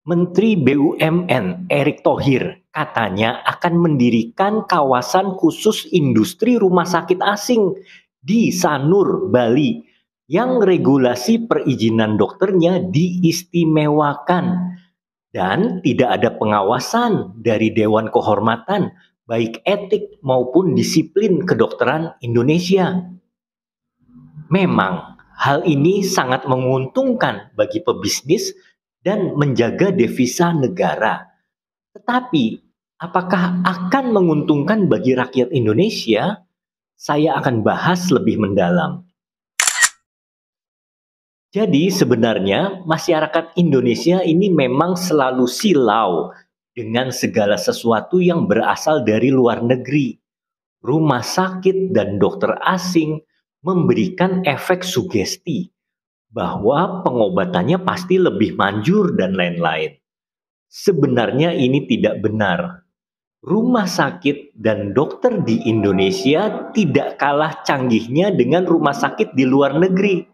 Menteri BUMN Erick Thohir katanya akan mendirikan kawasan khusus industri rumah sakit asing di Sanur, Bali, yang regulasi perizinan dokternya diistimewakan dan tidak ada pengawasan dari Dewan Kehormatan baik etik maupun disiplin kedokteran Indonesia. Memang hal ini sangat menguntungkan bagi pebisnis dan menjaga devisa negara. Tetapi, apakah akan menguntungkan bagi rakyat Indonesia? Saya akan bahas lebih mendalam. Jadi sebenarnya masyarakat Indonesia ini memang selalu silau dengan segala sesuatu yang berasal dari luar negeri. Rumah sakit dan dokter asing memberikan efek sugesti bahwa pengobatannya pasti lebih manjur dan lain-lain. Sebenarnya ini tidak benar. Rumah sakit dan dokter di Indonesia tidak kalah canggihnya dengan rumah sakit di luar negeri.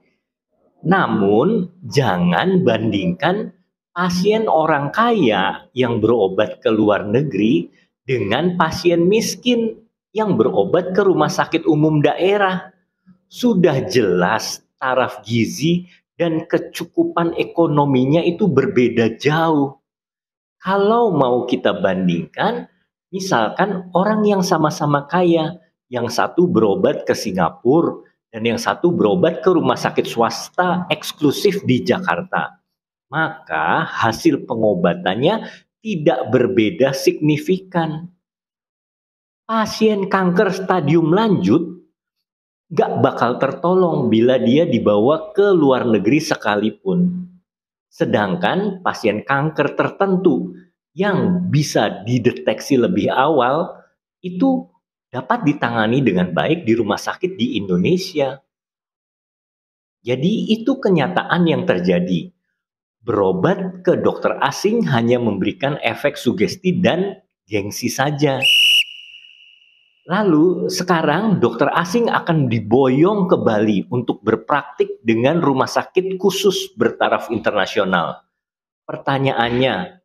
Namun, jangan bandingkan pasien orang kaya yang berobat ke luar negeri dengan pasien miskin yang berobat ke rumah sakit umum daerah. Sudah jelas taraf gizi dan kecukupan ekonominya itu berbeda jauh. Kalau mau kita bandingkan, misalkan orang yang sama-sama kaya, yang satu berobat ke Singapura dan yang satu berobat ke rumah sakit swasta eksklusif di Jakarta, maka hasil pengobatannya tidak berbeda signifikan. Pasien kanker stadium lanjut gak bakal tertolong bila dia dibawa ke luar negeri sekalipun. Sedangkan pasien kanker tertentu yang bisa dideteksi lebih awal itu dapat ditangani dengan baik di rumah sakit di Indonesia. Jadi itu kenyataan yang terjadi. Berobat ke dokter asing hanya memberikan efek sugesti dan gengsi saja. Lalu sekarang dokter asing akan diboyong ke Bali untuk berpraktik dengan rumah sakit khusus bertaraf internasional. Pertanyaannya,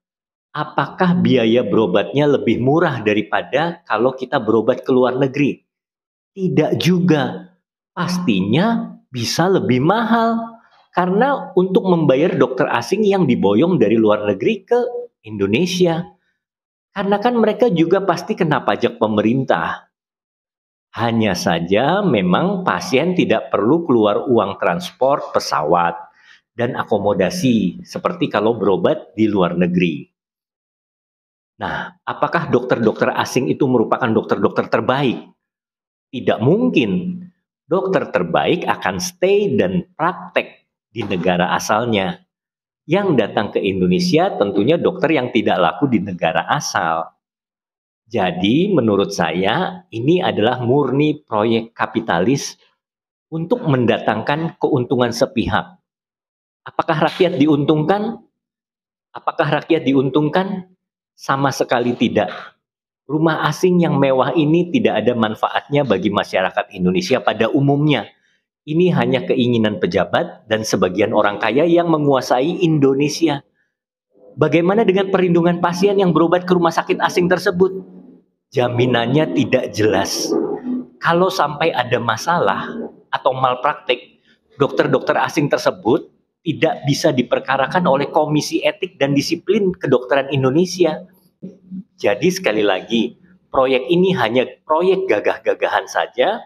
apakah biaya berobatnya lebih murah daripada kalau kita berobat ke luar negeri? Tidak juga. Pastinya bisa lebih mahal. Karena untuk membayar dokter asing yang diboyong dari luar negeri ke Indonesia. Karena kan mereka juga pasti kena pajak pemerintah. Hanya saja memang pasien tidak perlu keluar uang transport, pesawat, dan akomodasi seperti kalau berobat di luar negeri. Nah, apakah dokter-dokter asing itu merupakan dokter-dokter terbaik? Tidak mungkin. Dokter terbaik akan stay dan praktek di negara asalnya. Yang datang ke Indonesia tentunya dokter yang tidak laku di negara asal. Jadi menurut saya ini adalah murni proyek kapitalis untuk mendatangkan keuntungan sepihak. Apakah rakyat diuntungkan? Apakah rakyat diuntungkan? Sama sekali tidak. Rumah asing yang mewah ini tidak ada manfaatnya bagi masyarakat Indonesia pada umumnya. Ini hanya keinginan pejabat dan sebagian orang kaya yang menguasai Indonesia. Bagaimana dengan perlindungan pasien yang berobat ke rumah sakit asing tersebut? Jaminannya tidak jelas. Kalau sampai ada masalah atau malpraktik, dokter-dokter asing tersebut tidak bisa diperkarakan oleh Komisi Etik dan Disiplin Kedokteran Indonesia. Jadi sekali lagi, proyek ini hanya proyek gagah-gagahan saja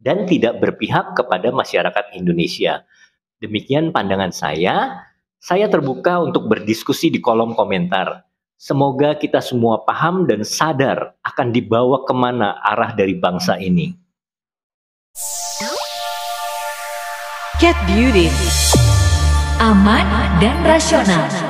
dan tidak berpihak kepada masyarakat Indonesia. Demikian pandangan saya. Saya terbuka untuk berdiskusi di kolom komentar. Semoga kita semua paham dan sadar akan dibawa kemana arah dari bangsa ini. Cat Beauty, aman dan rasional.